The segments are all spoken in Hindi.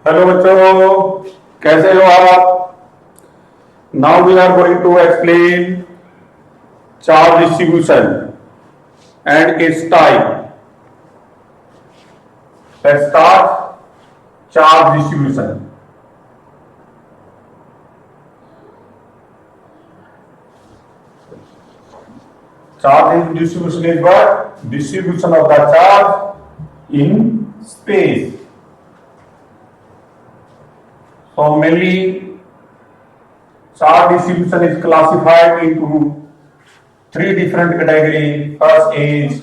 हेलो बच्चों, कैसे हो आप? Now we are going to explain charge distribution and its type. Let's start. Charge distribution. Charge distribution is what? Distribution of the charge in space. So mainly charge distribution is classified into three different categories. First is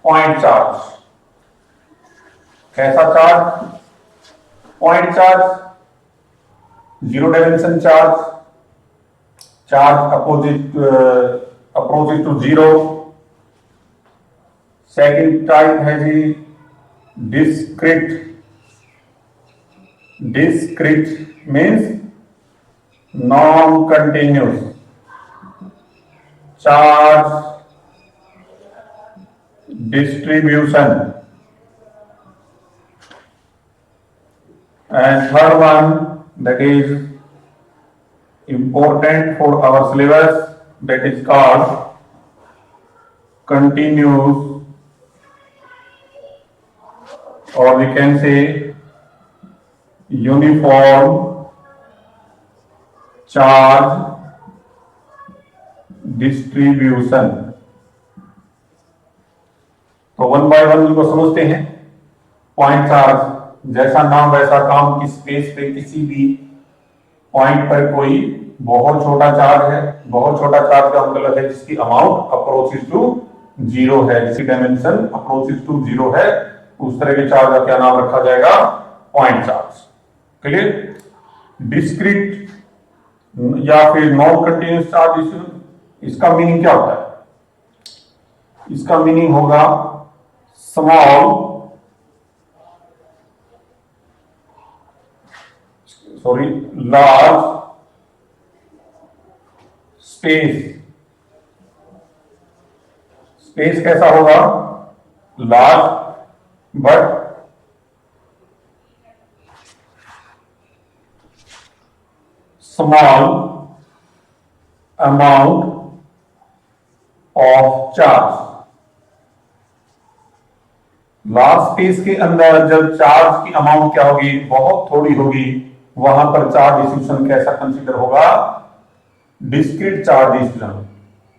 point charge. कैसा charge? Point charge, zero dimension charge, charge opposite to zero. Second type है जी discrete. Discrete means non continuous charge distribution. And third one, that is important for our syllabus, that is called continuous, or we can say uniform charge distribution. तो वन बाय वन इनको समझते हैं. पॉइंट चार्ज, जैसा नाम वैसा काम कि स्पेस पे किसी भी पॉइंट पर कोई बहुत छोटा चार्ज है. बहुत छोटा चार्ज का मतलब है जिसकी अमाउंट अप्रोचेस टू जीरो है, जिसकी डायमेंशन अप्रोचेस टू जीरो है. उस तरह के चार्ज का क्या नाम रखा जाएगा? Point charge. क्लियर? डिस्क्रीट या फिर नॉन कंटिन्यूस चार्ज, इसका मीनिंग क्या होता है? इसका मीनिंग होगा स्मॉल large space. स्पेस कैसा होगा? Large but small amount of charge. Large space के अंदर जब चार्ज की अमाउंट क्या होगी? बहुत थोड़ी होगी. वहां पर चार्ज डिस्ट्रीब्यूशन कैसा कंसीडर होगा? Discrete charge distribution.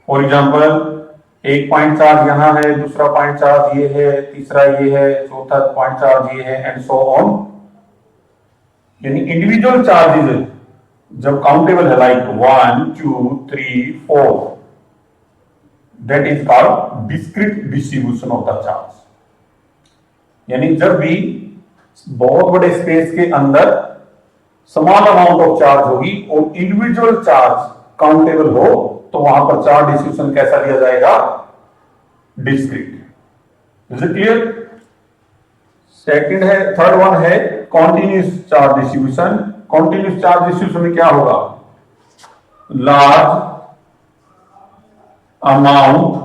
For example, एक पॉइंट चार्ज यहां है, दूसरा पॉइंट चार्ज ये है, तीसरा ये है, चौथा पॉइंट चार्ज ये है, एंड सो ऑन. यानी इंडिविजुअल चार्जेस जब काउंटेबल है, like 1 2 3 4, that is called discrete distribution of the charge. यानी जब भी बहुत बड़े स्पेस के अंदर समान अमाउंट ऑफ चार्ज होगी और इंडिविजुअल चार्ज काउंटेबल हो, तो वहां पर चार्ज डिस्ट्रीब्यूशन कैसा लिया जाएगा? Discrete. Is it clear? Second है, थर्ड वन है continuous charge distribution. Continuous charge distribution में क्या होगा? Large amount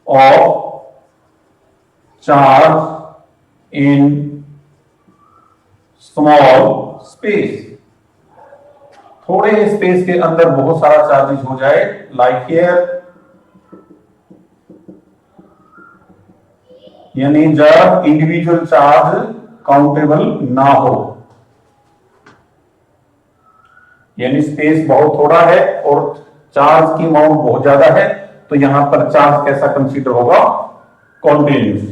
of charge in small space. थोड़े स्पेस के अंदर बहुत सारा चार्जेस हो जाए, लाइक हियर. यानी जब इंडिविजुअल चार्ज काउंटेबल ना हो, यानी स्पेस बहुत थोड़ा है और चार्ज की अमाउंट बहुत ज्यादा है, तो यहां पर चार्ज कैसा कंसीडर होगा? कॉन्टिन्यूस.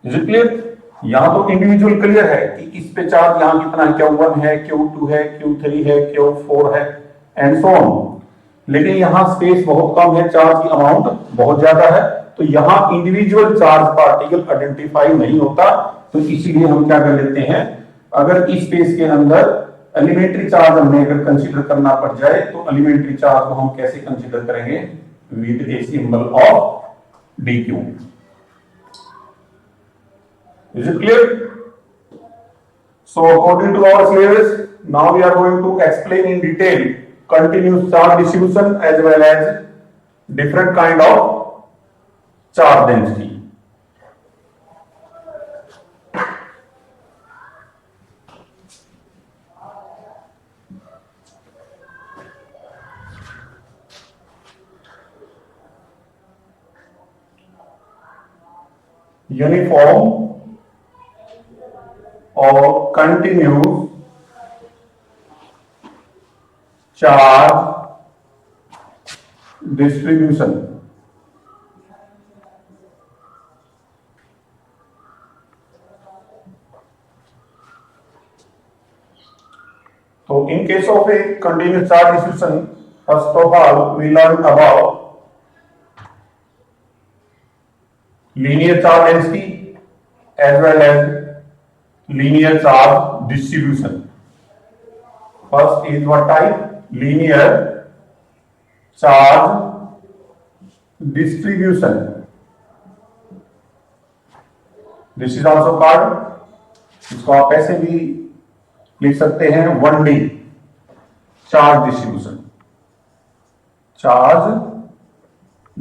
Is it clear? यहां तो इंडिविजुअल क्लियर है कि इस पे चार्ज यहां कितना है, Q1 है, Q2 है, Q3 है, Q4 है, एंड सो ऑन. लेकिन यहां स्पेस बहुत कम है, चार्ज की अमाउंट बहुत ज्यादा है, तो यहां इंडिविजुअल चार्ज पार्टिकल आइडेंटिफाई नहीं होता. तो इसीलिए हम क्या कर लेते हैं, अगर इस स्पेस के अंदर एलिमेंट्री चार्ज हमें अगर कंसीडर करना पड़ जाए, तो एलिमेंट्री चार्ज को हम कैसे कंसीडर करेंगे? With a symbol of dq. Is it clear? So according to our syllabus, now we are going to explain in detail continuous charge distribution as well as different kind of charge density. Uniform और continuous charge distribution. So in case of a continuous charge distribution, first of all we learn about linear charge density as well as linear charge distribution. First is what type? Linear charge distribution. This is also called, इसको आप ऐसे भी लिख सकते हैं 1D charge distribution. Charge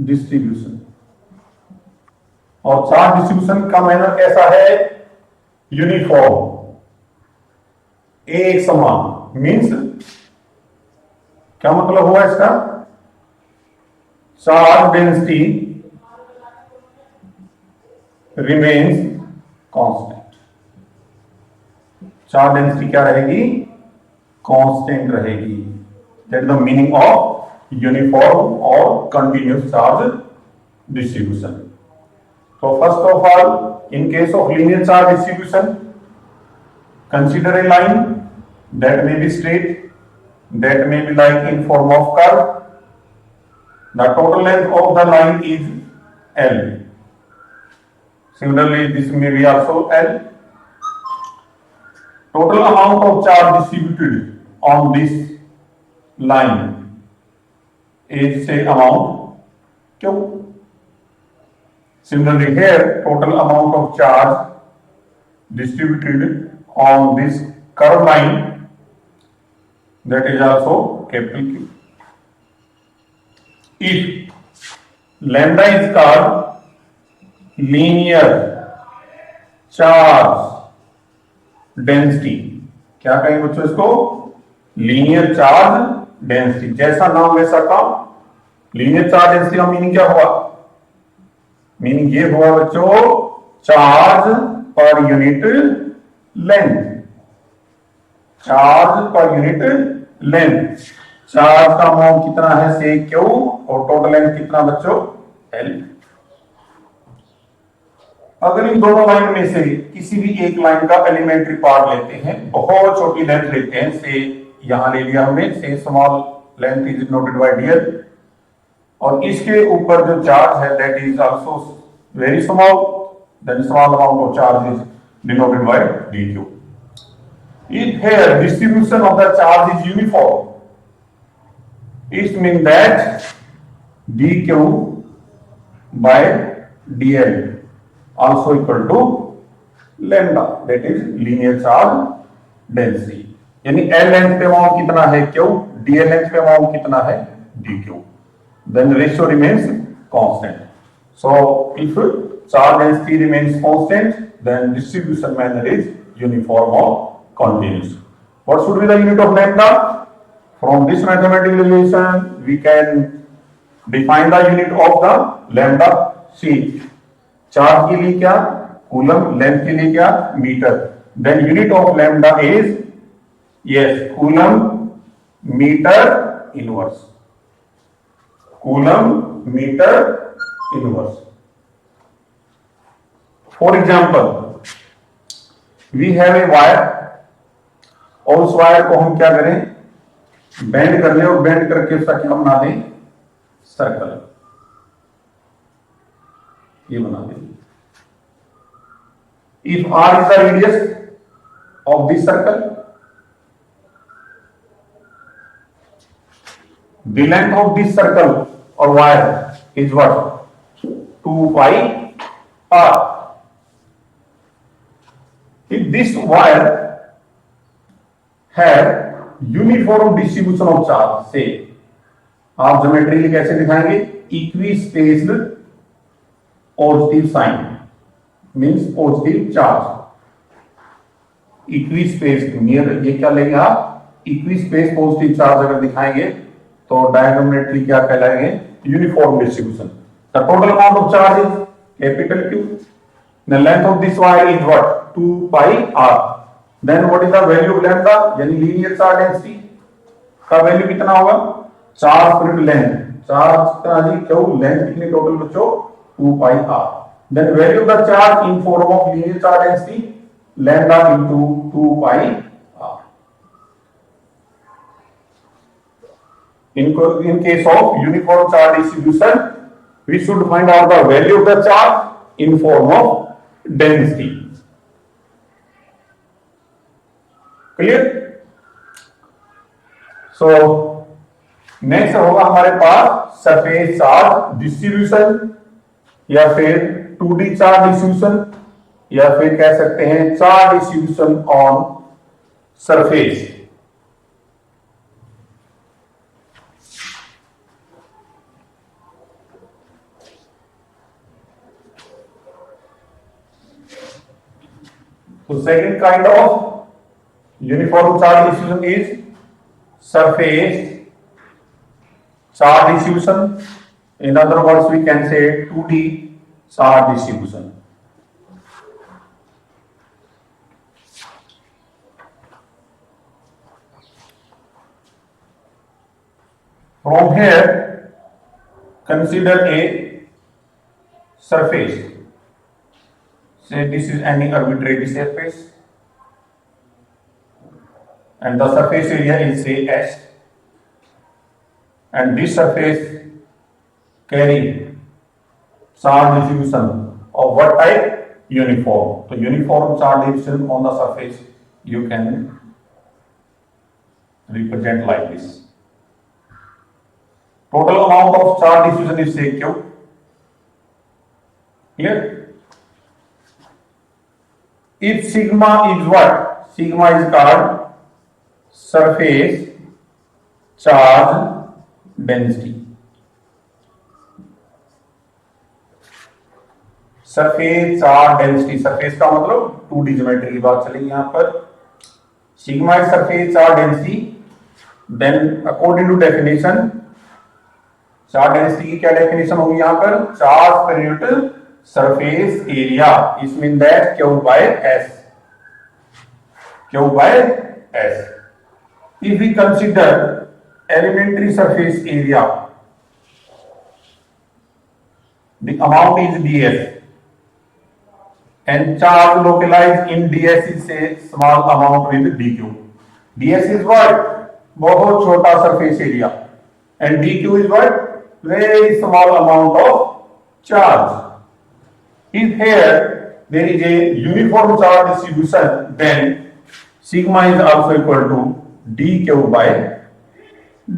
distribution और चार्ज डिस्ट्रीब्यूशन का मैनर कैसा है? यूनिफॉर्म, एक समान। मीन्स क्या मतलब हुआ इसका? Charge density remains constant. Charge density क्या रहेगी? कांस्टेंट रहेगी। That is the meaning of uniform और continuous charge distribution. So first of all, in case of linear charge distribution, consider a line that may be straight, that may be like in form of curve. The total length of the line is L. Similarly, this may be also L. Total amount of charge distributed on this line is say amount Q. Similarly here, total amount of charge distributed on this curved line, that is also capital Q. If lambda is called linear charge density, क्या कहेंगे बच्चों इसको? Linear charge density. जैसा नाम वैसा काम। लीनियर चार्ज डेंसिटी का मीनिंग क्या हुआ? मीनिंग ये हुआ बच्चों, charge per unit length. Charge per unit length. Charge का अमाउंट कितना है? से क्यू, और टोटल लेंथ कितना बच्चों? एल। अगर इन दोनों लाइन में से किसी भी एक लाइन का एलिमेंट्री पार्ट लेते हैं, बहुत छोटी लेंथ लेते हैं, से यहां ले लिया हमने, से small length is denoted by dl, और इसके ऊपर जो चार्ज है that is also very small, then small amount of charge is denoted by dq. If here distribution of the charge is uniform, it means that dq by dl also equal to lambda, that is linear charge density. यानी L लेंथ पे अमाउंट कितना है Q, DL लेंथ पे अमाउंट कितना है dq. Then ratio remains constant. So if charge density remains constant, then distribution manner is uniform or continuous. What should be the unit of lambda? From this mathematical relation, we can define the unit of the lambda. See, charge के लिए क्या? कूलम। लेंथ के लिए क्या? Metre. Then unit of lambda is yes coulomb metre inverse. Coulomb metre inverse. For example, we have a wire, और उस वायर को हम क्या करें? बेंड कर लें, और बेंड करके उसका क्या बना दें? सर्कल। ये बना देंगे। If r is the radius of this circle, the length of this circle or wire is what? 2 pi r. If this wire had uniform distribution of charge, say आप ज्योमेट्रिकली कैसे दिखाएंगे? Equi spaced positive sign means positive charge. Equi space near, ये क्या लेंगे आप? इक्वी स्पेस पॉजिटिव चार्ज अगर दिखाएंगे तो डायगोनली क्या कहलाएंगे? Uniform distribution. The total amount of charge is capital Q। The length of this wire is what? 2 pi r. Then what is the value of lambda? यानी लीनियर चार्ज डेंसिटी का वैल्यू कितना होगा? Charge per unit length, charge का जी क्यों लेंथ कितनी टोटल बच्चों? 2 pi r. Then value of the charge in form of linear charge density lambda into 2 pi r. In case of uniform charge distribution, we should find out the value of the charge in form of density. Clear? So next होगा हमारे पास सरफेस चार्ज डिस्ट्रीब्यूशन या फिर 2D चार्ज डिस्ट्रीब्यूशन या फिर कह सकते हैं charge distribution on surface. So second kind of uniform charge distribution is surface charge distribution. In other words, we can say 2D charge distribution. From here, consider a surface. Say this is any arbitrary surface and the surface area is say S, and this surface carry charge distribution of what type? Uniform. So uniform charge distribution on the surface you can represent like this. Total amount of charge distribution is say Q. Clear? If sigma is what? Sigma is called surface charge density. Surface charge density, surface का मतलब 2D ज्योमेट्री की बात चलेगी यहां पर. Sigma is surface charge density. Then according to definition, charge density की क्या डेफिनेशन होगी यहां पर? Charge per unit surface area. It mean that Q by S. Q by S. If we consider elementary surface area, the amount is ds and charge localized in ds is a small amount with dq. ds is what? बहुत छोटा surface area and dq is what? Very small amount of charge. If here there is a uniform charge distribution, then sigma is also equal to dq by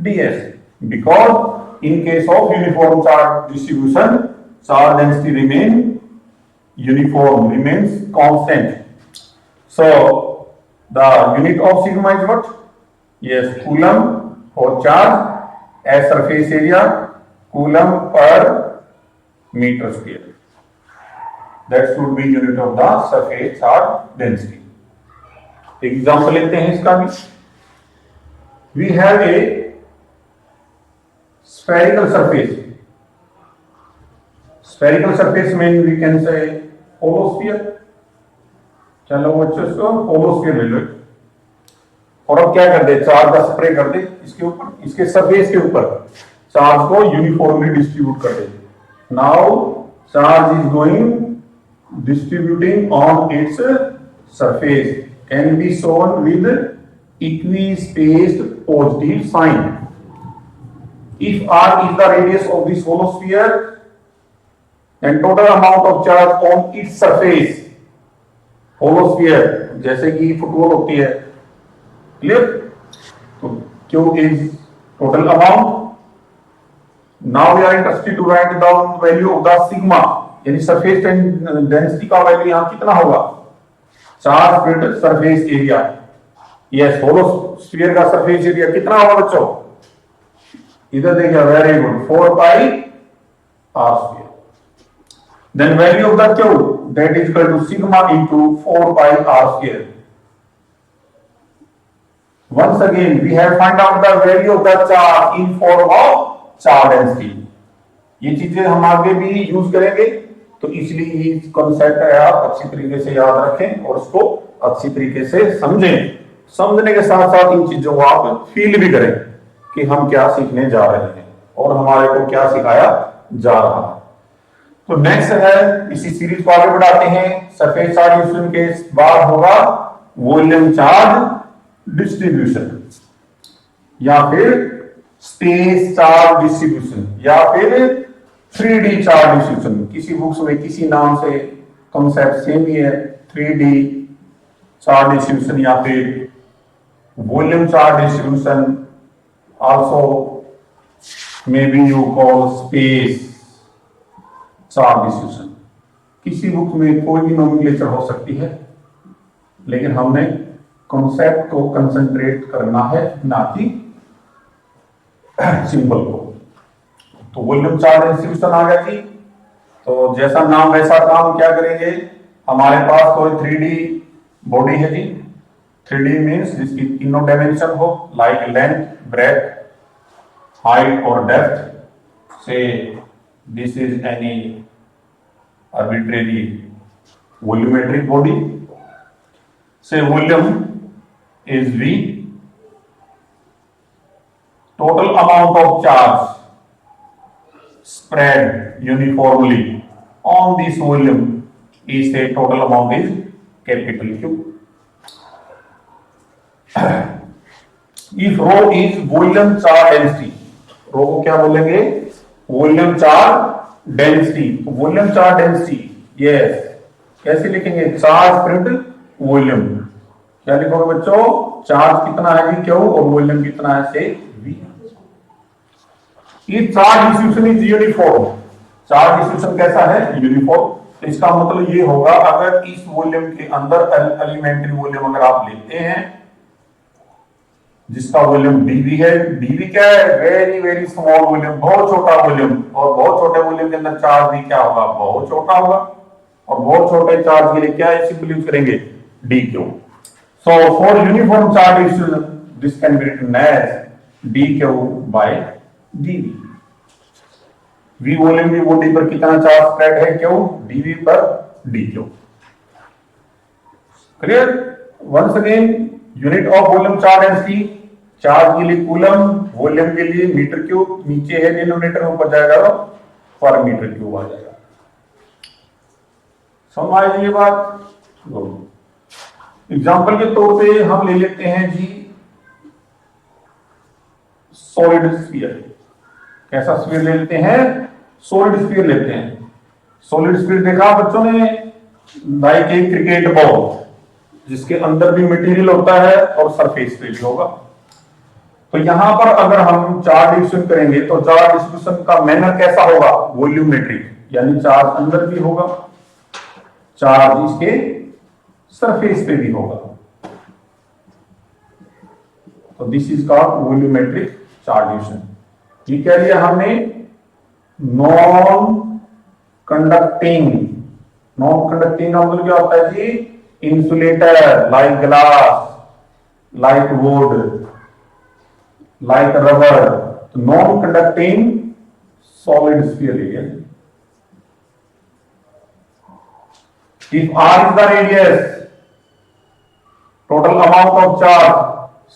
ds, because in case of uniform charge distribution, charge density remains constant. So the unit of sigma is what? Yes, coulomb for charge as surface area, coulomb per meter square. That should be unit of the surface charge density. Example लेते हैं इसका भी. We have a spherical surface. Spherical surface means we can say holosphere. चलो बच्चों इसको holosphere ले लो. और अब क्या कर दे? चार्ज का स्प्रे कर दे इसके ऊपर, इसके सरफेस के ऊपर चार्ज को यूनिफॉर्मली डिस्ट्रीब्यूट कर दे. Now charge is going distributing on its surface, can be shown with equispaced positive sign. If r is the radius of this holosphere, then total amount of charge on its surface, holosphere जैसे कि फुटबॉल होती है, clear? तो Q is total amount. Now we are interested to write down value of the sigma, यानी सरफेस डेंसिटी का वैल्यू यहां कितना होगा? चार्ज पर सरफेस एरिया. यस, होलोस्फीयर का सरफेस एरिया कितना होगा बच्चों? इधर देखिए, very good, 4 pi r square. Then value of the Q, that is equal to sigma into 4 pi r square. Once again, we have find out the value of the charge in form of charge density. ये चीजें हम आगे भी यूज करेंगे. तो इसलिए ये कॉन्सेप्ट है, आप अच्छी तरीके से याद रखें और उसको अच्छी तरीके से समझें। समझने के साथ साथ इन चीजों को आप फील भी करें कि हम क्या सीखने जा रहे हैं और हमारे को क्या सिखाया जा रहा है। तो नेक्स्ट है, इसी सीरीज को आगे बढ़ाते हैं। सरफेस चार्ज डिस्ट्रीब्यूशन के बाद होगा वॉल्यूम चार्ज डिस्ट्रीब्यूशन, या फिर स्पेस चार्ज डिस्ट्रीब्यूशन, या फिर 3D चार्ज डिस्ट्रीब्यूशन। किसी बुक्स में किसी नाम से कॉन्सेप्ट सेम ही है, 3D चार्ज डिस्ट्रीब्यूशन या फिर volume charge distribution, also may be you call space charge distribution. किसी बुक में कोई भी नोमेनक्लेचर हो सकती है, लेकिन हमने कॉन्सेप्ट को कंसंट्रेट करना है, ना कि सिंबल को। तो वॉल्यूम चार्ज डिस्ट्रीब्यूशन आ गया जी। तो जैसा नाम वैसा काम, क्या करेंगे, हमारे पास कोई 3D बॉडी है जी। 3D मीन्स जिसकी तीनों डायमेंशन हो, लाइक लेंथ, ब्रेथ, हाइट और डेप्थ। से this is any arbitrary volumetric body. Say volume is V. Total amount of charge spread uniformly on this volume is a total amount is capital Q. If rho is volume charge density, rho को क्या बोलेंगे, volume charge density. Volume charge density, yes, कैसे लिखेंगे, चार्ज प्रिंट वॉल्यूम। क्या लिखोगे बच्चों, चार्ज कितना है जी क्यू और वॉल्यूम कितना है से वी। ये charge distribution is uniform. Charge distribution कैसा है, यूनिफॉर्म। तो इसका मतलब ये होगा, अगर इस वॉल्यूम के अंदर एलिमेंट्री वॉल्यूम अगर आप लेते हैं जिसका वॉल्यूम dV है, dV क्या है, वेरी वेरी स्मॉल वॉल्यूम, बहुत छोटा वॉल्यूम, और बहुत छोटे वॉल्यूम के अंदर चार्ज भी क्या होगा, बहुत छोटा होगा। और बहुत छोटे चार्ज के लिए क्या सिंपल यूज करेंगे, dQ। So for uniform charge distribution this can be written as dQ by dV। V volume की बॉडी पर कितना चार्ज स्प्रेड है, Q, dV पर dQ। Clear. Once again, unit of volume charge density, charge के लिए कूलम, वॉल्यूम के लिए मीटर क्यूब, नीचे है डिनोमिनेटर, ऊपर जाएगा तो पर मीटर क्यूब आ जाएगा। समझ आएगी ये बात। एग्जांपल के तौर पे हम ले लेते हैं जी सॉलिड स्फीयर। कैसा स्फीयर ले लेते हैं, सॉलिड स्फीयर लेते हैं। सॉलिड स्फीयर देखा बच्चों ने, लाइक एक क्रिकेट बॉल जिसके अंदर भी मटेरियल होता है और सरफेस पे भी होगा। तो यहां पर अगर हम चार्ज डिस्ट्रीब्यूशन करेंगे तो चार्ज डिस्ट्रीब्यूशन का मैनर कैसा होगा, वॉल्यूमेट्रिक, यानी चार्ज अंदर भी होगा, चार्ज इसके सरफेस पे भी होगा। तो this is called volumetric charge distribution. ये क्या लिया हमने, नॉन कंडक्टिंग। नॉन कंडक्टिंग का मतलब क्या होता है जी, insulator, like glass, like wood, like rubber। तो non conducting solid sphere area. If R is the radius, total amount of charge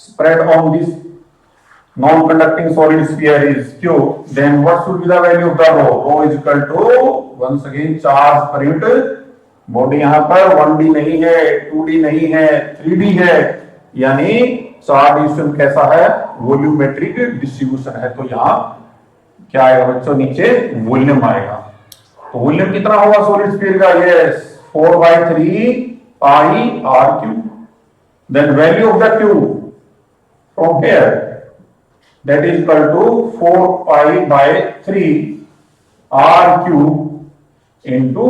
spread on this non-conducting solid sphere is Q, then what should be the value of the rho? Rho is equal to once again charge per unit body. यहां पर 1D नहीं है, 2D नहीं है, 3D है, यानी चार्ज डिस्ट्रीब्यूशन कैसा है, वॉल्यूमेट्रिक डिस्ट्रीब्यूशन है। तो यहां क्या आएगा बच्चों, नीचे वॉल्यूम आएगा। तो वॉल्यूम कितना होगा सॉलिड स्फीयर का, yes, 4/3 pi r cube. Then value of the cube from here, that is equal to 4π/3 r cube into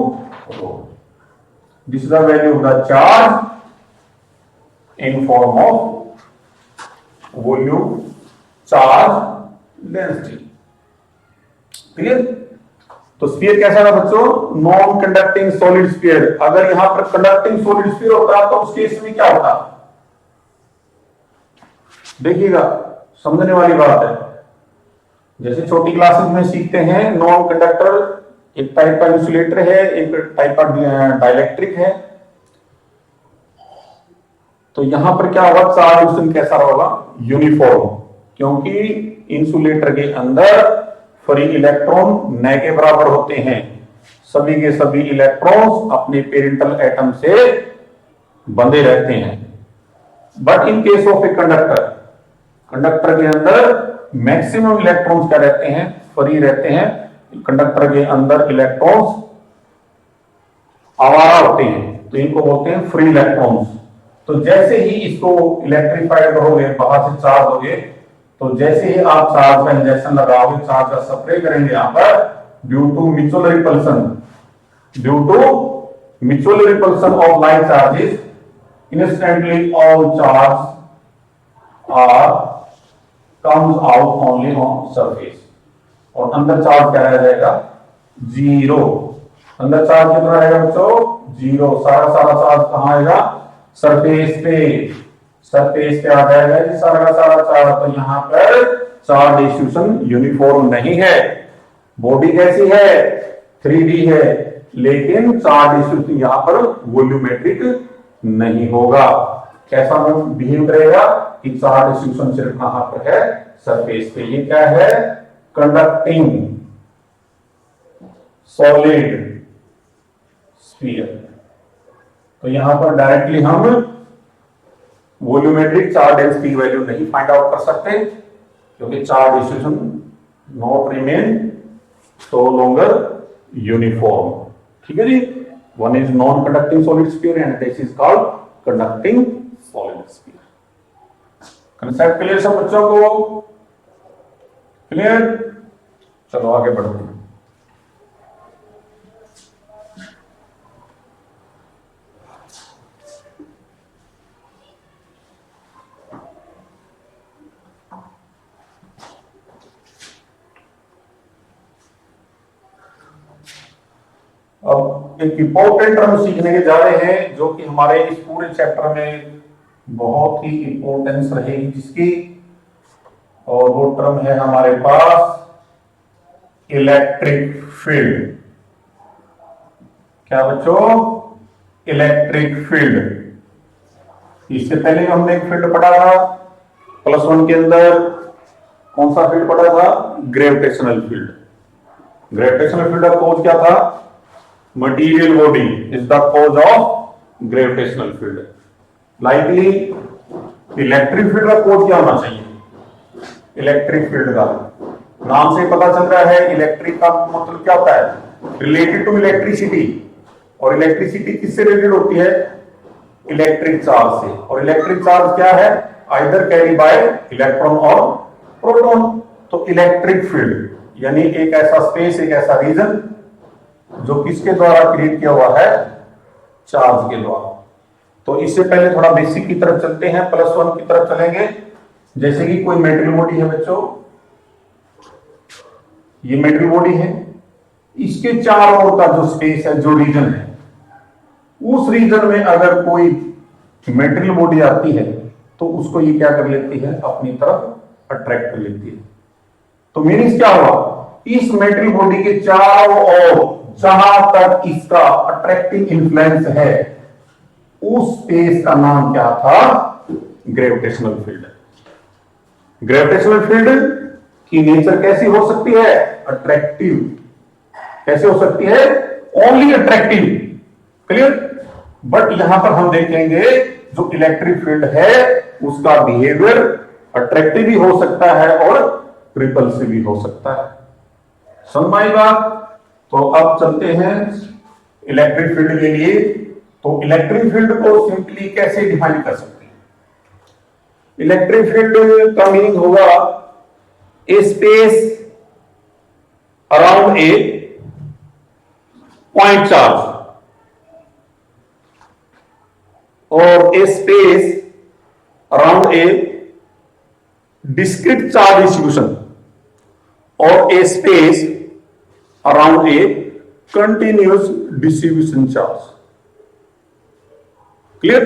rho। This is the value of the charge in form of volume charge density। Clear. तो स्फीयर कैसा है बच्चों, नॉन कंडक्टिंग सॉलिड स्फीयर। अगर यहां पर कंडक्टिंग सॉलिड स्फीयर होता तो उस केस में क्या होता, देखिएगा, समझने वाली बात है। जैसे छोटी क्लासेस में सीखते हैं नॉन कंडक्टर एक टाइप का इंसुलेटर है, एक टाइप का डाइलेक्ट्रिक है। तो यहां पर क्या होगा, चार्ज डिस्ट्रीब्यूशन कैसा होगा, यूनिफॉर्म, क्योंकि इंसुलेटर के अंदर फ्री इलेक्ट्रॉन न के बराबर होते हैं। सभी के सभी इलेक्ट्रॉन्स अपने पेरेंटल एटम से बंधे रहते हैं। But in case of a conductor, conductor के अंदर मैक्सिमम इलेक्ट्रॉन्स क्या रहते हैं, फ्री रहते हैं। कंडक्टर के अंदर इलेक्ट्रॉन्स आवारा होते हैं, तो इनको बोलते हैं फ्री इलेक्ट्रॉन्स। तो जैसे ही इसको इलेक्ट्रीफाइड करोगे, बाहर से चार्ज होगे, तो जैसे ही आप चार्ज का इंजेक्शन लगाओगे, चार्ज का स्प्रे करेंगे यहां पर, due to mutual repulsion, due to mutual repulsion of light charges, instantly all charge are comes out only on surface. और अंदर चार्ज क्या रह जाएगा, जीरो। अंदर चार्ज कितना रहेगा बच्चों, जीरो। सारा सारा चार्ज कहां आएगा, सरफेस पे। सरफेस पे आ जाएगा ये सारा का सारा चार्ज। तो यहां पर चार्ज डिस्ट्रीब्यूशन यूनिफॉर्म नहीं है। बॉडी कैसी है, 3D है, लेकिन चार्ज डिस्ट्रीब्यूशन यहां पर वॉल्यूमेट्रिक नहीं होगा। कैसा बिहेव करेगा कि चार्ज डिस्ट्रीब्यूशन सिर्फ कहां पर है, सरफेस पे। ये क्या है, कंडक्टिंग सॉलिड स्फीयर। तो यहां पर डायरेक्टली हम वॉल्यूमेट्रिक चार्ज डेंसिटी वैल्यू नहीं फाइंड आउट कर सकते, क्योंकि charge distribution not remain so longer uniform. ठीक है जी। One is non conducting solid sphere and this is called conducting solid sphere. Concept clear सब बच्चों को, क्लियर? चलो आगे बढ़ते हैं। अब एक इंपॉर्टेंट टर्म सीखने के जा रहे हैं, जो कि हमारे इस पूरे चैप्टर में बहुत ही इंपॉर्टेंस रहेगी जिसकी, और वो टर्म है हमारे पास इलेक्ट्रिक फील्ड। क्या बच्चों, इलेक्ट्रिक फील्ड। इससे पहले हमने एक फील्ड पढ़ा था +1 के अंदर। कौन सा फील्ड पढ़ा था, ग्रेविटेशनल फील्ड। ग्रेविटेशनल फील्ड का कॉज क्या था, material body is the cause of gravitational field. Likely electric field का कॉज क्या होना चाहिए, इलेक्ट्रिक फील्ड का नाम से पता चल रहा है, इलेक्ट्रिक का मतलब क्या होता है, रिलेटेड टू इलेक्ट्रिसिटी। और इलेक्ट्रिसिटी किससे रिलेटेड होती है, इलेक्ट्रिक चार्ज से। और इलेक्ट्रिक चार्ज क्या है, आइदर कैरी बाय इलेक्ट्रॉन और प्रोटॉन। तो इलेक्ट्रिक फील्ड यानी एक ऐसा स्पेस, एक ऐसा रीजन जो किसके द्वारा क्रिएट किया हुआ है, चार्ज के द्वारा। तो इससे पहले थोड़ा बेसिक की तरफ चलते हैं, +1 की तरफ चलेंगे। जैसे कि कोई मेटल बॉडी है बच्चों, ये मेटल बॉडी है, इसके चारों ओर का जो स्पेस है, जो रीजन है, उस रीजन में अगर कोई मेटल बॉडी आती है तो उसको ये क्या कर लेती है, अपनी तरफ अट्रैक्ट कर लेती है। तो मीनिंग क्या हुआ, इस मेटल बॉडी के चारों ओर जहां तक इसका अट्रैक्टिव इन्फ्लुएंस है, उस स्पेस का नाम क्या था, ग्रेविटेशनल फील्ड। ग्रेविटेशनल फील्ड की नेचर कैसी हो सकती है, अट्रैक्टिव। कैसे हो सकती है, ओनली अट्रैक्टिव। क्लियर? बट यहां पर हम देखेंगे जो इलेक्ट्रिक फील्ड है उसका बिहेवियर अट्रैक्टिव भी हो सकता है और रिपल्सिव भी हो सकता है। समझ में आई बात? तो अब चलते हैं इलेक्ट्रिक फील्ड के लिए। तो इलेक्ट्रिक फील्ड को सिंपली कैसे डिफाइन कर सकते हैं, इलेक्ट्रिक फील्ड का मीनिंग होगा a space around a point charge और a space around a discrete charge distribution और a space around a continuous distribution charge. Clear?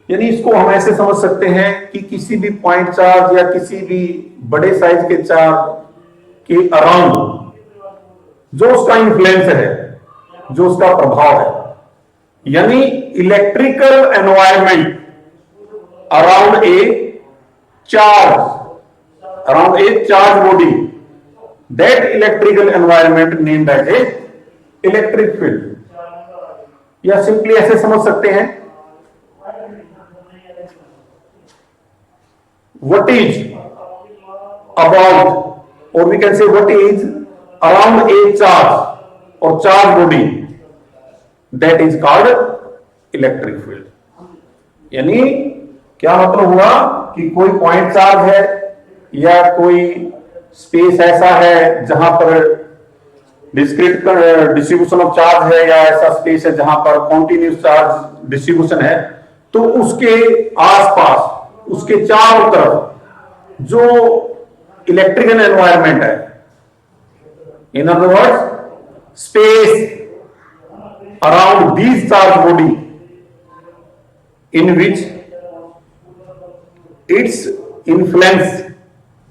यानी इसको हम ऐसे समझ सकते हैं कि किसी भी पॉइंट चार्ज या किसी भी बड़े साइज के चार्ज के अराउंड जो उसका इन्फ्लुएंस है, जो उसका प्रभाव है, यानी electrical environment around a charge body, that electrical environment named as a electric field. या सिंपली ऐसे समझ सकते हैं, what is about or we can say what is around a charge or charge body, that is called electric field। यानी क्या मतलब हुआ कि कोई पॉइंट चार्ज है या कोई स्पेस ऐसा है जहां पर डिस्क्रीट डिस्ट्रीब्यूशन ऑफ चार्ज है, या ऐसा स्पेस है जहां पर कॉन्टिन्यूस चार्ज डिस्ट्रीब्यूशन है, तो उसके आसपास, उसके चारों तरफ जो इलेक्ट्रिकल एनवायरनमेंट है, in other words space around these charge body in which its influence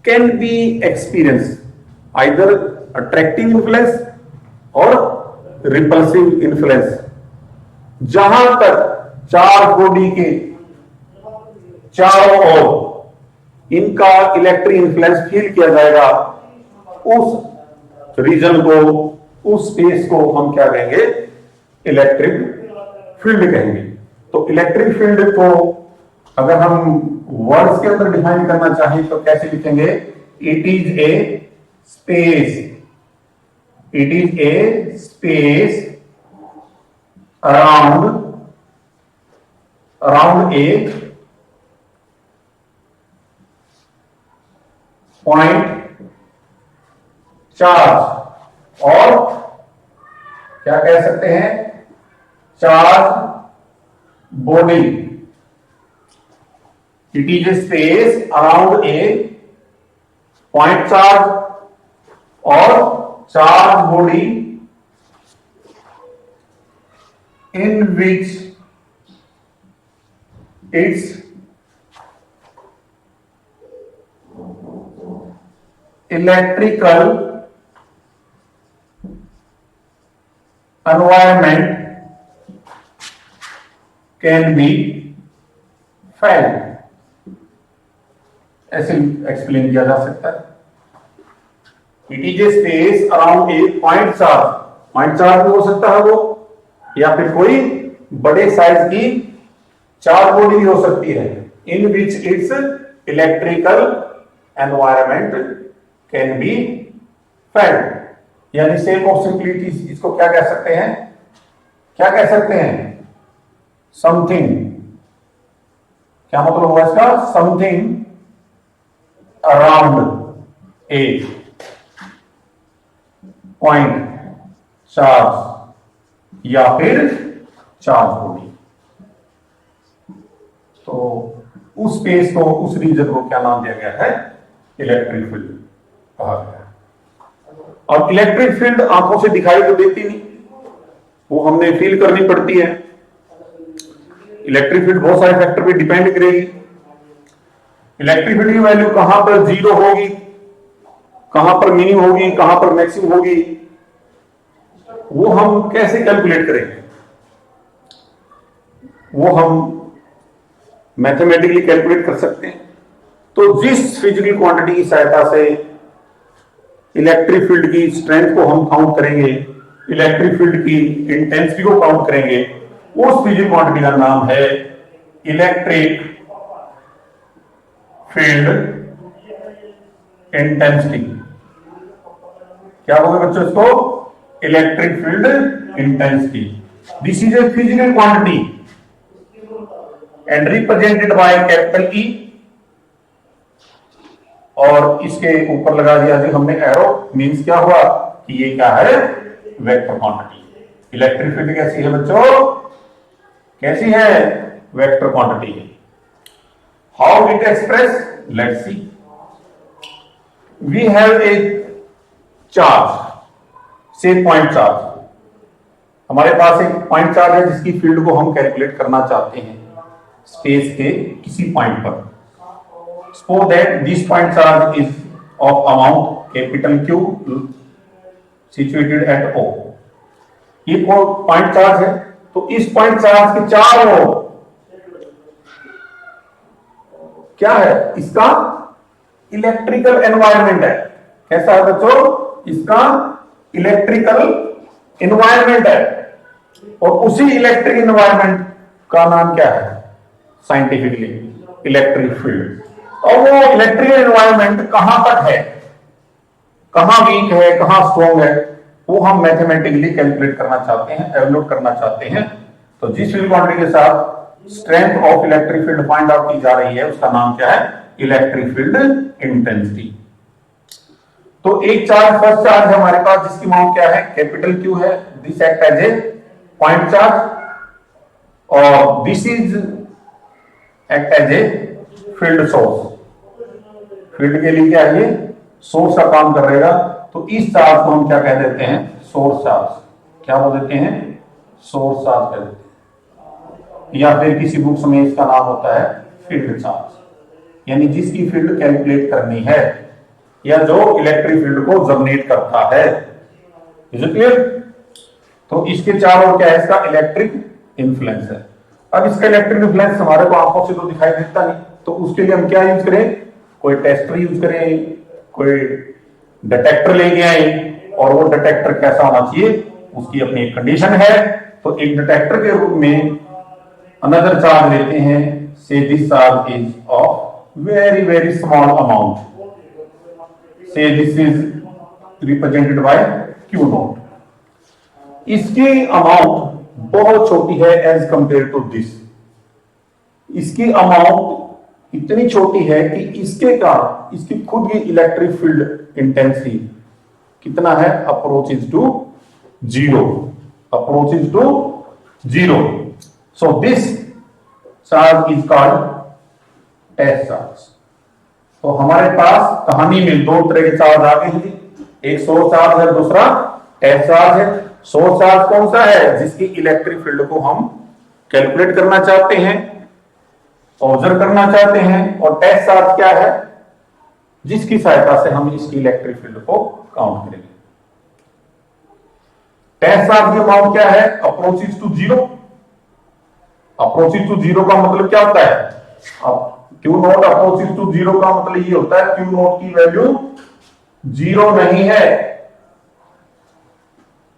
can be experience, either attractive influence और रिपल्सिव इन्फ्लुएंस। जहां तक चार्ज बॉडी के चारों ओर इनका इलेक्ट्रिक इन्फ्लुएंस फील किया जाएगा, उस रीजन को, उस स्पेस को हम क्या कहेंगे? इलेक्ट्रिक फील्ड कहेंगे। तो इलेक्ट्रिक फील्ड को अगर हम वर्ड्स के अंदर डिफाइन करना चाहें तो कैसे लिखेंगे? It is a space, it is a space around a point charge, और क्या कह सकते हैं? Charge body. It is a space around a point charge और charge body in which its electrical environment can be felt। ऐसे एक्सप्लेन किया जा सकता है। It is a space around a point charge, point charge भी हो सकता है वो, या फिर कोई बड़े साइज की चार्ज बॉडी भी हो सकती है, in which its electrical environment can be felt. यानी सेक ऑफ सिंप्लिसिटी इसको क्या कह सकते हैं? क्या कह सकते हैं? समथिंग। क्या मतलब हुआ इसका? Something around a point charge या फिर चार्ज बॉडी। तो उस स्पेस को, उस रीजन को क्या नाम दिया गया है? इलेक्ट्रिक फील्ड कहा गया है। और इलेक्ट्रिक फील्ड आंखों से दिखाई तो देती नहीं, वो हमने फील करनी पड़ती है। इलेक्ट्रिक फील्ड बहुत सारे फैक्टर पे डिपेंड करेगी। इलेक्ट्रिक फील्ड की वैल्यू कहां पर जीरो होगी, कहां पर मिनिमम होगी, कहां पर मैक्सिमम होगी, वो हम कैसे कैलकुलेट करेंगे? वो हम मैथमेटिकली कैलकुलेट कर सकते हैं। तो जिस फिजिकल क्वांटिटी की सहायता से इलेक्ट्रिक फील्ड की स्ट्रेंथ को हम काउंट करेंगे, इलेक्ट्रिक फील्ड की इंटेंसिटी को काउंट करेंगे, उस फिजिकल क्वांटिटी का नाम है इलेक्ट्रिक फील्ड इंटेंसिटी। क्या बोलोगे बच्चों इसको? Electric field intensity. This is a physical quantity and represented by capital E, और इसके ऊपर लगा दिया जो हमने एरो, मींस क्या हुआ कि ये क्या है? Vector quantity. इलेक्ट्रिक फील्ड कैसी है बच्चों? कैसी है? वेक्टर क्वांटिटी है। How it express? Let's see. We have a charge, say point charge. हमारे पास एक पॉइंट चार्ज है जिसकी फील्ड को हम कैलकुलेट करना चाहते हैं स्पेस के किसी पॉइंट पर। Suppose that this point charge is of amount capital Q, situated at O। ये पॉइंट चार्ज है, तो इस पॉइंट चार्ज के चारों क्या है, इसका इलेक्ट्रिकल एनवायरनमेंट है। कैसा है बच्चों, इसका इलेक्ट्रिकल एनवायरनमेंट है। और उसी इलेक्ट्रिक एनवायरनमेंट का नाम क्या है साइंटिफिकली, इलेक्ट्रिक फील्ड। और वो इलेक्ट्रिक एनवायरनमेंट कहां तक है, कहां वीक है, कहां स्ट्रॉन्ग है, वो हम मैथमेटिकली कैलकुलेट करना चाहते हैं, एवल्यूट करना चाहते हैं। तो जिस फील्ड क्वांटिटी के साथ strength of electric field find out की जा रही है उसका नाम क्या है, इलेक्ट्रिक फील्ड इंटेंसिटी। तो एक चार्ज, फर्स्ट चार्ज है हमारे पास जिसकी अमाउंट क्या है, कैपिटल क्यू है। This act as a point charge और this is act as a field source. Field के लिए क्या है, ये सोर्स का काम करेगा। तो इस चार्ज को हम क्या कह देते हैं, सोर्स चार्ज। क्या बोल देते हैं, सोर्स चार्ज कह देते हैं। या फिर किसी बुक्स में इसका नाम होता है फील्ड चार्ज, यानी जिसकी फील्ड कैलकुलेट करनी है या जो इलेक्ट्रिक फील्ड को जनरेट करता है। Is it clear? तो इसके चारों क्या है, इसका इलेक्ट्रिक इन्फ्लुएंस है। अब इसका इलेक्ट्रिक इन्फ्लुएंस हमारे को आंखों से तो दिखाई देता नहीं, तो उसके लिए हम क्या यूज करें, कोई टेस्टर यूज करें, कोई डिटेक्टर लेके आए। और वो डिटेक्टर कैसा होना चाहिए, उसकी अपनी एक कंडीशन है। तो एक डिटेक्टर के रूप में अनदर चार्ज लेते हैं, so this charge is of very very small amount, so this is represented by Q naught. इसकी अमाउंट बहुत छोटी है एज कंपेयर टू दिस। इसकी अमाउंट इतनी छोटी है कि इसके कारण इसकी खुद की इलेक्ट्रिक फील्ड इंटेंसिटी कितना है, approaches to zero, approaches to zero. So this charge is called test charge. तो हमारे पास कहानी में दो तरह के चार्ज आ गए हैं, एक सोर्स चार्ज है, दूसरा टेस्ट चार्ज है। सोर्स चार्ज कौन सा है, जिसकी इलेक्ट्रिक फील्ड को हम कैलकुलेट करना चाहते हैं, ऑब्जर्व करना चाहते हैं। और टेस्ट चार्ज क्या है, जिसकी सहायता से हम इसकी इलेक्ट्रिक फील्ड को काउंट करेंगे। टेस्ट चार्ज की अमाउंट क्या है, approaches to zero. Approaches to zero का मतलब क्या होता है, अब Q naught approaches to zero का मतलब ये होता है क्यू नॉट की वैल्यू जीरो नहीं है,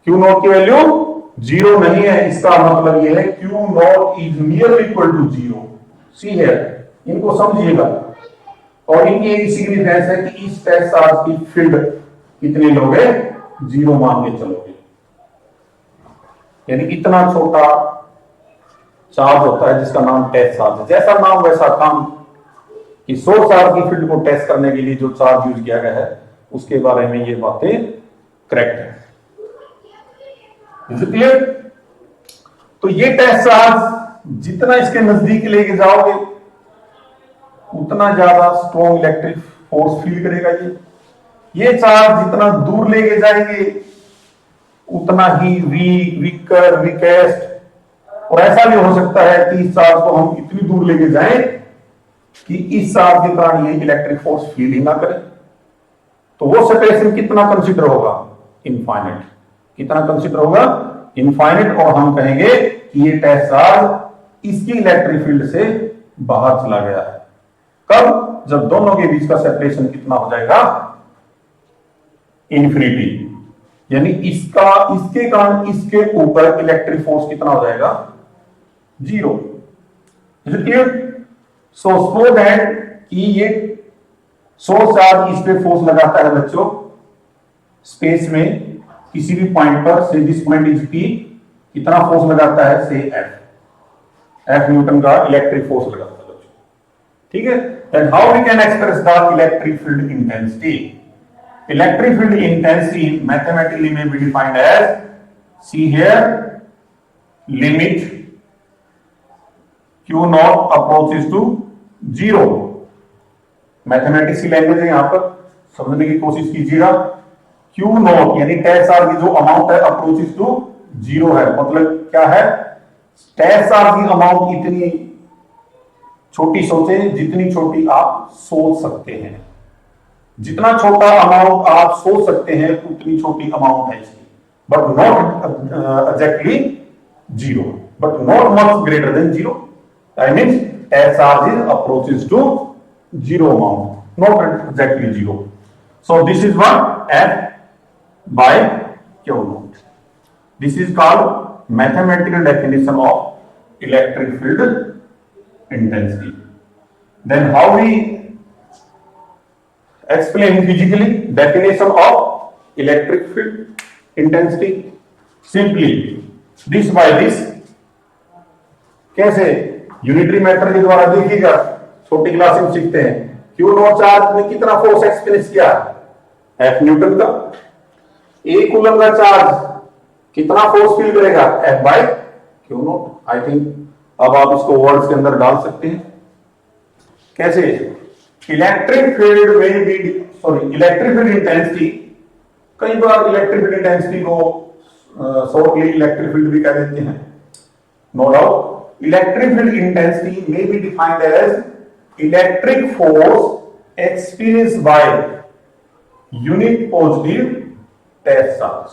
क्यू नॉट की वैल्यू जीरो नहीं है। इसका मतलब यह है Q naught is near equal to zero. See है, इनको समझिएगा। और इनकी एक सिग्निफिकेंस है कि इस टेस्ट चार्ज की फील्ड कितनी लोगे, जीरो मान के चलोगे। यानी इतना छोटा चार्ज होता है जिसका नाम टेस्ट चार्ज है। जैसा नाम वैसा काम, कि सोर्स चार्ज की फील्ड को टेस्ट करने के लिए जो चार्ज यूज किया गया है उसके बारे में ये बातें करेक्ट है। क्लियर? तो ये टेस्ट चार्ज जितना इसके नजदीक लेके जाओगे उतना ज्यादा स्ट्रॉन्ग इलेक्ट्रिक फोर्स फील करेगा। ये चार्ज जितना दूर लेके जाएंगे उतना ही वीकर, वीकेस्ट। और ऐसा भी हो सकता है कि इस चार्ज को हम इतनी दूर लेके जाएं कि इस चार्ज के कारण ये इलेक्ट्रिक फोर्स फील ही ना करे। तो वो सेपरेशन कितना कंसीडर होगा, इनफाइनाइट। कितना कंसीडर होगा, इनफाइनाइट। और हम कहेंगे कि ये टेस्ट चार्ज इसकी इलेक्ट्रिक फील्ड से बाहर चला गया है। कब, जब दोनों के बीच का सेपरेशन कितना हो जाएगा, इन्फिनिटी। यानी इसके कारण इसके ऊपर इलेक्ट्रिक फोर्स कितना हो जाएगा, zero. Is it clear? So so that कि ये सोर्स चार्ज इस पे फोर्स लगाता है बच्चों स्पेस में किसी भी पॉइंट पर, so this point is P, कितना फोर्स लगाता है, से एफ न्यूटन का इलेक्ट्रिक फोर्स लगाता है बच्चों। ठीक है? Then how we can express the electric field intensity. Electric field intensity mathematically में be defined as, see here, limit Q naught approaches to zero. Mathematics की लैंग्वेज है, यहां पर समझने की कोशिश कीजिएगा। Q नॉट यानी टेस्ट चार्ज की जो अमाउंट है अप्रोचेस टू जीरो है। मतलब क्या है, टेस्ट चार्ज की अमाउंट इतनी छोटी सोचे जितनी छोटी आप सोच सकते हैं। जितना छोटा अमाउंट आप सोच सकते हैं उतनी छोटी अमाउंट है इसकी, but not exactly zero, but not much greater than zero. I mean as charge is approaches to zero amount, not exactly zero. So this is what F by Q naught. This is called mathematical definition of electric field intensity. Then how we explain physically definition of electric field intensity? Simply this by this. कैसे? यूनिटरी मेथड के द्वारा देखिएगा, छोटी क्लास में सीखते हैं। क्यू नॉट चार्ज ने कितना फोर्स एक्सपीरियंस किया? एफ न्यूटन का। एक कूलम का चार्ज कितना फोर्स फील करेगा? F by Q not. I think अब आप इसको वर्ड्स के अंदर डाल सकते हैं। कैसे? इलेक्ट्रिक फील्ड में भी इलेक्ट्रिक फील्ड इंटेंसिटी, कई बार इलेक्ट्रिक फील्ड इंटेंसिटी को शॉर्टली इलेक्ट्रिक फील्ड भी कह देते हैं, no doubt. Electric field intensity may be defined as electric force experienced by unit positive test charge.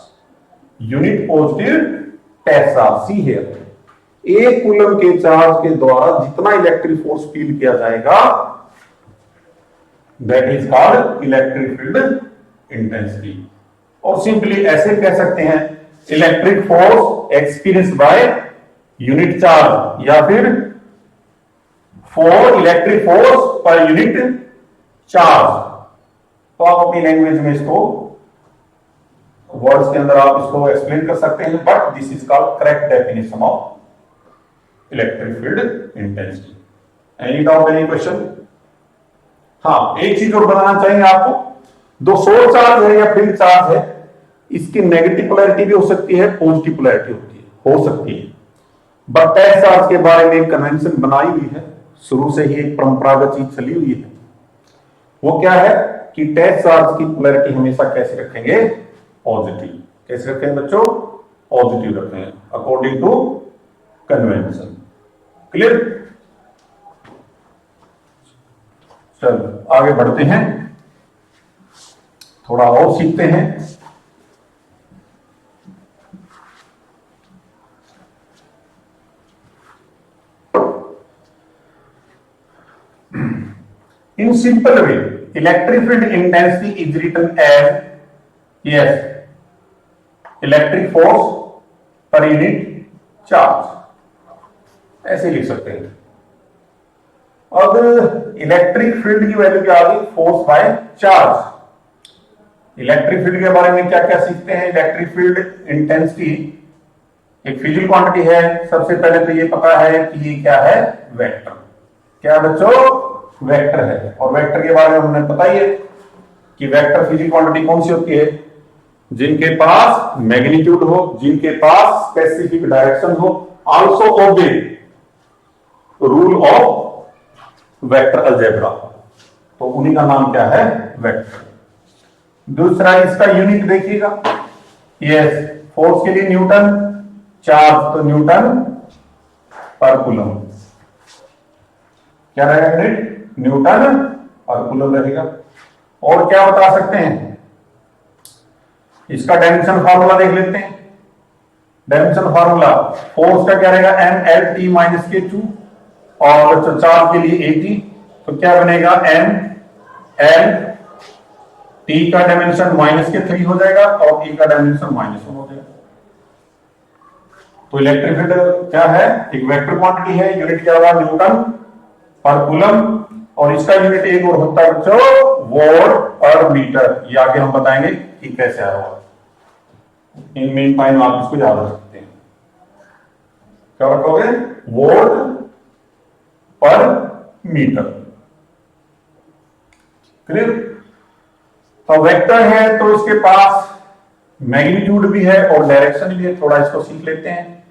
Unit positive test charge. See here. एक कूलम के चार्ज के द्वारा जितना इलेक्ट्रिक फोर्स फील किया जाएगा, that is called electric field intensity. और सिंपली ऐसे कह सकते हैं, electric force experienced by unit charge, या फिर for electric force per unit charge. तो आप अपनी लैंग्वेज में इसको वर्ड्स के अंदर आप इसको एक्सप्लेन कर सकते हैं, but this is called correct definition of electric field intensity. Any doubt, any question? हाँ, एक चीज और बताना चाहेंगे आपको, दो सोर्स चार्ज है या फील्ड चार्ज है, इसकी नेगेटिव पोलैरिटी भी हो सकती है, पॉजिटिव पोलैरिटी हो सकती है। बट टेस्ट चार्ज के बारे में एक कन्वेंशन बनाई हुई है, शुरू से ही एक परंपरागत चीज चली हुई है। वो क्या है कि टेस्ट चार्ज की पोलैरिटी हमेशा कैसे रखेंगे? पॉजिटिव। कैसे रखेंगे बच्चों? पॉजिटिव रखेंगे अकॉर्डिंग टू कन्वेंशन। क्लियर? चलो आगे बढ़ते हैं, थोड़ा और सीखते हैं। In simple way, electric field intensity is written as, yes, electric force per unit charge, ऐसे लिख सकते हैं। अब इलेक्ट्रिक फील्ड की वैल्यू क्या आ गई? Force by charge. Electric field के बारे में क्या क्या सीखते हैं? इलेक्ट्रिक फील्ड इंटेंसिटी एक फिजिकल क्वांटिटी है। सबसे पहले तो ये पता है कि ये क्या है? वेक्टर। क्या बच्चों? वेक्टर है। और वेक्टर के बारे में हमने पता ही है कि वेक्टर फिजिकल क्वांटिटी कौन सी होती है? जिनके पास मैग्नीट्यूड हो, जिनके पास स्पेसिफिक डायरेक्शन हो, also obey rule of vector algebra, तो उन्हीं का नाम क्या है? वेक्टर। दूसरा इसका यूनिट देखिएगा, यस, फोर्स के लिए न्यूटन, चार्ज तो न्यूटन पर कूलम। क्या रहेगा यूनिट? न्यूटन और कूलम रहेगा। और क्या बता सकते हैं? इसका डायमेंशन फार्मूला देख लेते हैं। डायमेंशन फार्मूला फोर्स का क्या रहेगा? mLT माइनस K2, और चार्ज के लिए AT, तो क्या बनेगा? mL T का डायमेंशन -3 हो जाएगा और E का डायमेंशन -1 हो जाएगा। तो इलेक्ट्रिक फील्ड क्या है? एक वेक्टर क्वांटिटी है। यूनिट क्या होगा? न्यूटन पर कूलम। और इसका यूनिट एक और होता है बच्चों, वोल्ट पर मीटर। ये आगे हम बताएंगे कि कैसे आया होगा। इन मेन टाइम आप इसको याद रख सकते हैं। क्या रखोगे? वोल्ट पर मीटर। क्लियर? तो वेक्टर है तो इसके पास मैग्नीट्यूड भी है और डायरेक्शन भी है। थोड़ा इसको सीख लेते हैं।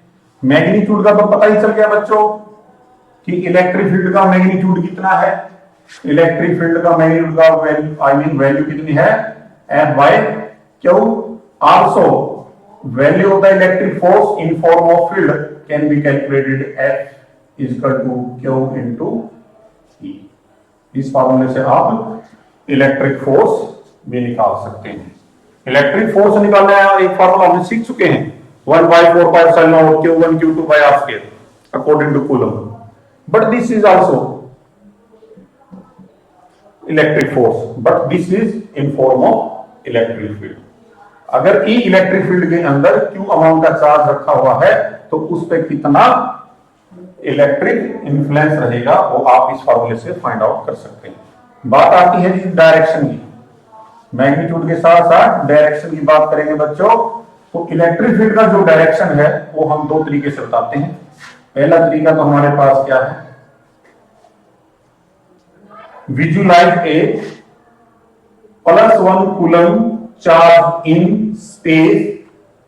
मैग्नीट्यूड का तो पता ही चल गया बच्चों कि इलेक्ट्रिक फील्ड का मैग्नीट्यूड कितना है। इलेक्ट्रिक फील्ड का मैग्नीट्यूड का वैल्यू वैल्यू कितनी है? F by Q। Also value of the electric force in form of field can be calculated F is equal to Q into E। इस फार्मूले से आप इलेक्ट्रिक फोर्स भी निकाल सकते हैं। इलेक्ट्रिक फोर्स निकालने एक फॉर्मूला हमने सीख चुके हैं, 1/4πε0 Q1 Q2 by R square according to Coulomb. But this is also electric force, but this is in form of electric field. अगर E इलेक्ट्रिक फील्ड के अंदर Q अमाउंट का चार्ज रखा हुआ है तो उस पर कितना इलेक्ट्रिक इन्फ्लुएंस रहेगा वो आप इस फॉर्मूले से फाइंड आउट कर सकते हैं। बात आती है जी डायरेक्शन की, मैग्नीट्यूड के साथ साथ डायरेक्शन की बात करेंगे बच्चों। तो इलेक्ट्रिक फील्ड का जो डायरेक्शन है वो हम दो तरीके से बताते हैं। पहला तरीका तो हमारे पास क्या है, visualise a +1 coulomb charge in space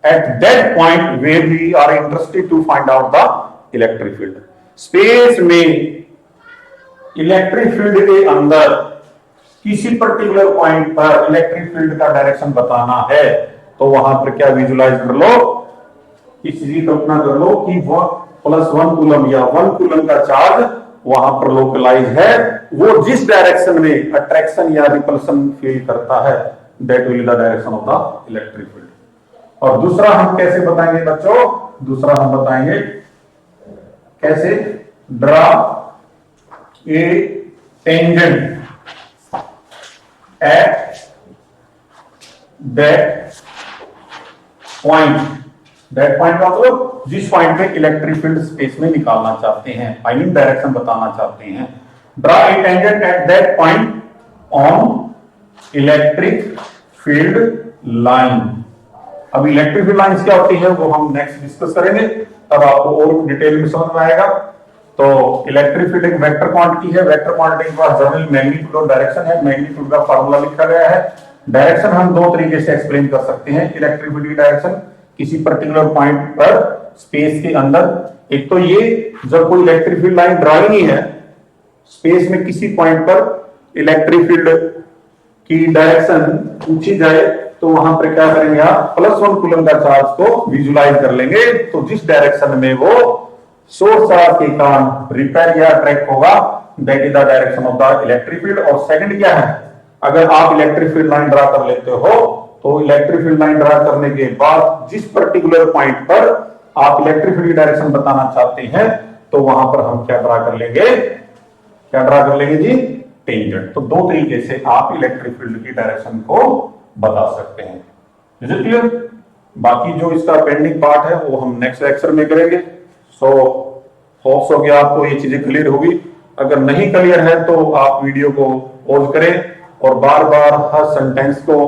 at that point where we are interested to find out the electric field. Space में इलेक्ट्रिक फील्ड के अंदर किसी पर्टिकुलर पॉइंट पर इलेक्ट्रिक फील्ड का डायरेक्शन बताना है तो वहां पर क्या विजुलाइज कर लो, इस चीज की कल्पना कर लो कि वह +1 कूलम या 1 कूलम का चार्ज वहां पर लोकलाइज है, वो जिस डायरेक्शन में अट्रैक्शन या रिपल्सन फील करता है that will be the direction of the electric field. और दूसरा हम कैसे बताएंगे बच्चों, दूसरा हम बताएंगे कैसे, draw a tangent at that point का मतलब जिस पॉइंट पे इलेक्ट्रिक फील्ड स्पेस में निकालना चाहते हैं, आई मीन डायरेक्शन बताना चाहते हैं। Draw a tangent at that point on electric field line. अब इलेक्ट्रिक फील्ड लाइंस क्या होती है वो हम नेक्स्ट डिस्कस करेंगे, तब आपको और डिटेल में समझ में आएगा। तो इलेक्ट्रिक फील्ड एक वेक्टर क्वांटिटी है, वेक्टर क्वांटिटी के पास जनरल मैग्नीट्यूड और डायरेक्शन है। मैग्नीट्यूड का फार्मूला लिखा गया है। डायरेक्शन हम दो तरीके से एक्सप्लेन कर सकते हैं इलेक्ट्रिक फील्ड की डायरेक्शन किसी पर्टिकुलर पॉइंट पर स्पेस के अंदर। एक तो ये जब कोई इलेक्ट्रिक फील्ड लाइन ड्रा ही नहीं है, स्पेस में किसी पॉइंट पर इलेक्ट्रिक फील्ड की डायरेक्शन पूछी जाए तो वहां पर क्या करेंगे आप, +1 कूलम का चार्ज को विजुलाइज कर लेंगे। तो जिस डायरेक्शन में वो सोर्स चार्ज के कारण रिपेल या अट्रैक्ट होगा that is the direction of the electric field. और सेकंड क्या है, अगर आप इलेक्ट्रिक फील्ड लाइन ड्रा कर लेते हो तो इलेक्ट्रिक फील्ड लाइन ड्रा करने के बाद जिस पर्टिकुलर पॉइंट पर आप इलेक्ट्रिक फील्ड की डायरेक्शन बताना चाहते हैं तो वहां पर हम क्या ड्रा कर लेंगे, क्या ड्रा कर लेंगे जी, टेंजेंट। तो दो तरीके से आप इलेक्ट्रिक फील्ड की डायरेक्शन को बता सकते हैं। Is it clear? बाकी जो इसका पेंडिंग पार्ट है वो हम नेक्स्ट लेक्चर में करेंगे। सो होप्स हो गया आपको ये चीजें क्लियर होगी। अगर नहीं क्लियर है तो आप वीडियो को पॉज करें और बार बार हर सेंटेंस को,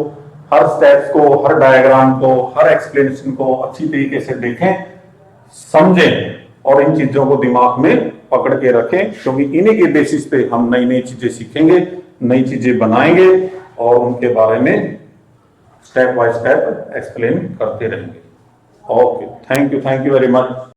हर स्टेप्स को, हर डायग्राम को, हर एक्सप्लेनेशन को अच्छी तरीके से देखें, समझें और इन चीजों को दिमाग में पकड़ के रखें, क्योंकि इन्हीं के बेसिस पे हम नई नई चीजें सीखेंगे, नई चीजें बनाएंगे और उनके बारे में स्टेप बाय स्टेप एक्सप्लेन करते रहेंगे। Okay, thank you very much.